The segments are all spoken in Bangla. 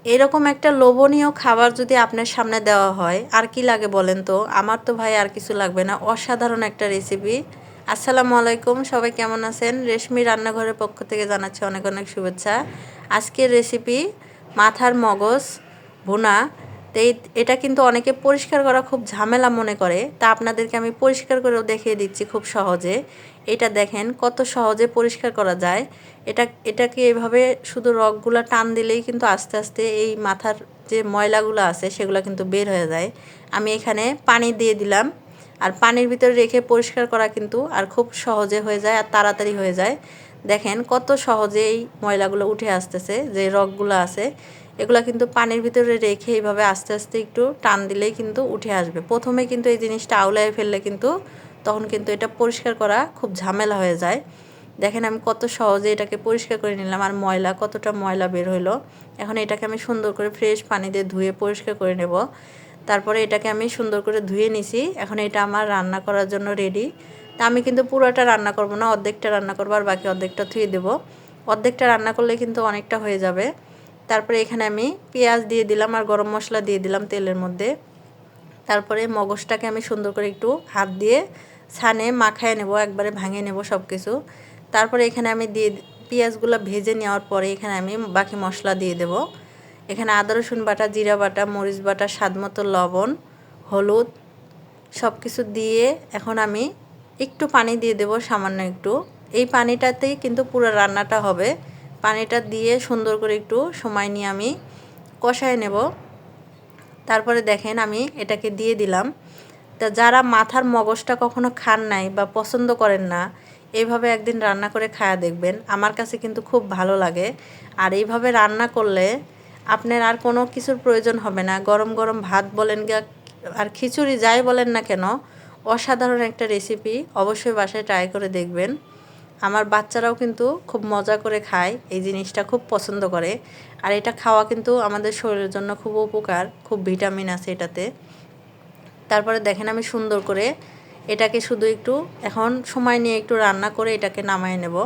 এরকম একটা লোভনীয় খাবার যদি আপনার সামনে দেওয়া হয় আর কি লাগে বলেন তো? আমার তো ভাই আর কিছু লাগবে না। অসাধারণ একটা রেসিপি। আসসালামু আলাইকুম, সবাই কেমন আছেন? রেশমি রান্নাঘরের পক্ষ থেকে জানাচ্ছি অনেক অনেক শুভেচ্ছা। আজকের রেসিপি মাথার মগজ ভুনা। তো এটা কিন্তু অনেকে পরিষ্কার করা খুব ঝামেলা মনে করে, তা আপনাদেরকে আমি পরিষ্কার করেও দেখিয়ে দিচ্ছি খুব সহজে। এটা দেখেন কত সহজে পরিষ্কার করা যায়। এটাকে এভাবে শুধু রগগুলো টান দিলেই কিন্তু আস্তে আস্তে এই মাথার যে ময়লাগুলো আছে সেগুলো কিন্তু বের হয়ে যায়। আমি এখানে পানি দিয়ে দিলাম, আর পানির ভিতরে রেখে পরিষ্কার করা কিন্তু আর খুব সহজে হয়ে যায় আর তাড়াতাড়ি হয়ে যায়। দেখেন কত সহজে এই ময়লাগুলো উঠে আসতেছে, যে রগগুলো আছে এগুলো কিন্তু পানির ভিতরে রেখে এইভাবে আস্তে আস্তে একটু টান দিলেই কিন্তু উঠে আসবে। প্রথমে কিন্তু এই জিনিসটা আউলায় ফেললে কিন্তু তখন কিন্তু এটা পরিষ্কার করা খুব ঝামেলা হয়ে যায়। দেখেন আমি কত সহজে এটাকে পরিষ্কার করে নিলাম, আর ময়লা কতটা ময়লা বের হলো। এখন এটাকে আমি সুন্দর করে ফ্রেশ পানি দিয়ে ধুয়ে পরিষ্কার করে নেব। তারপরে এটাকে আমি সুন্দর করে ধুয়ে নিছি। এখন এটা আমার রান্না করার জন্য রেডি। তা আমি কিন্তু পুরোটা রান্না করব না, অর্ধেকটা রান্না করবো আর বাকি অর্ধেকটা ধুয়ে দেবো। অর্ধেকটা রান্না করলে কিন্তু অনেকটা হয়ে যাবে। তারপরে এখানে আমি পেঁয়াজ দিয়ে দিলাম আর গরম মশলা দিয়ে দিলাম তেলের মধ্যে। তারপরে মগজটাকে আমি সুন্দর করে একটু হাত দিয়ে ছানে মাখায় নেব, একবারে ভাঙিয়ে নেব সব কিছু। তারপরে এখানে আমি পেঁয়াজগুলো ভেজে নেওয়ার পরে এখানে আমি বাকি মশলা দিয়ে দেব। এখানে আদা রসুন বাটা, জিরা বাটা, মরিচ বাটা, স্বাদমতো লবণ, হলুদ সব কিছু দিয়ে এখন আমি একটু পানি দিয়ে দেব, সামান্য একটু। এই পানিটাতেই কিন্তু পুরো রান্নাটা হবে। পানিটা দিয়ে সুন্দর করে একটু সময় নিয়ে আমি কষায় নেব। তারপরে দেখেন আমি এটাকে দিয়ে দিলাম। তা যারা মাথার মগজটা কখনো খান নাই বা পছন্দ করেন না, এইভাবে একদিন রান্না করে খায়া দেখবেন। আমার কাছে কিন্তু খুব ভালো লাগে। আর এইভাবে রান্না করলে আপনার আর কোনো কিছুর প্রয়োজন হবে না। গরম গরম ভাত বলেন আর খিচুড়ি যাই বলেন না কেন, অসাধারণ একটা রেসিপি। অবশ্যই বাসায় ট্রাই করে দেখবেন। আমার বাচ্চারাও কিন্তু খুব মজা করে খায়, এই জিনিসটা খুব পছন্দ করে। আর এটা খাওয়া কিন্তু আমাদের শরীরের জন্য খুব উপকার, খুব ভিটামিন আছে এটাতে। তারপরে দেখেন আমি সুন্দর করে এটাকে শুধু একটু এখন সময় নিয়ে একটু রান্না করে এটাকে নামায় নেব।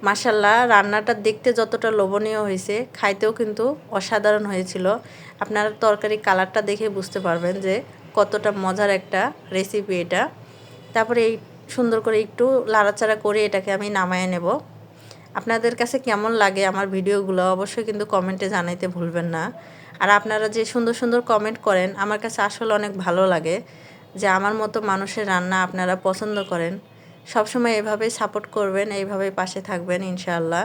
মাশাল্লাহ, রান্নাটা দেখতে যতটা লোভনীয় হয়েছে, খাইতেও কিন্তু অসাধারণ হয়েছিল। আপনারা তরকারি কালারটা দেখে বুঝতে পারবেন যে কতটা মজার একটা রেসিপি এটা। তারপরে এই সুন্দর করে একটু লাড়াচাড়া করে এটাকে আমি নামায় নেব। আপনাদের কাছে কেমন লাগে আমার ভিডিওগুলো অবশ্যই কিন্তু কমেন্টে জানাইতে ভুলবেন না। আর আপনারা যে সুন্দর সুন্দর কমেন্ট করেন আমার কাছে আসলে অনেক ভালো লাগে, যে আমার মতো মানুষের রান্না আপনারা পছন্দ করেন। সবসময় এভাবেই সাপোর্ট করবেন, এইভাবেই পাশে থাকবেন ইনশাআল্লাহ।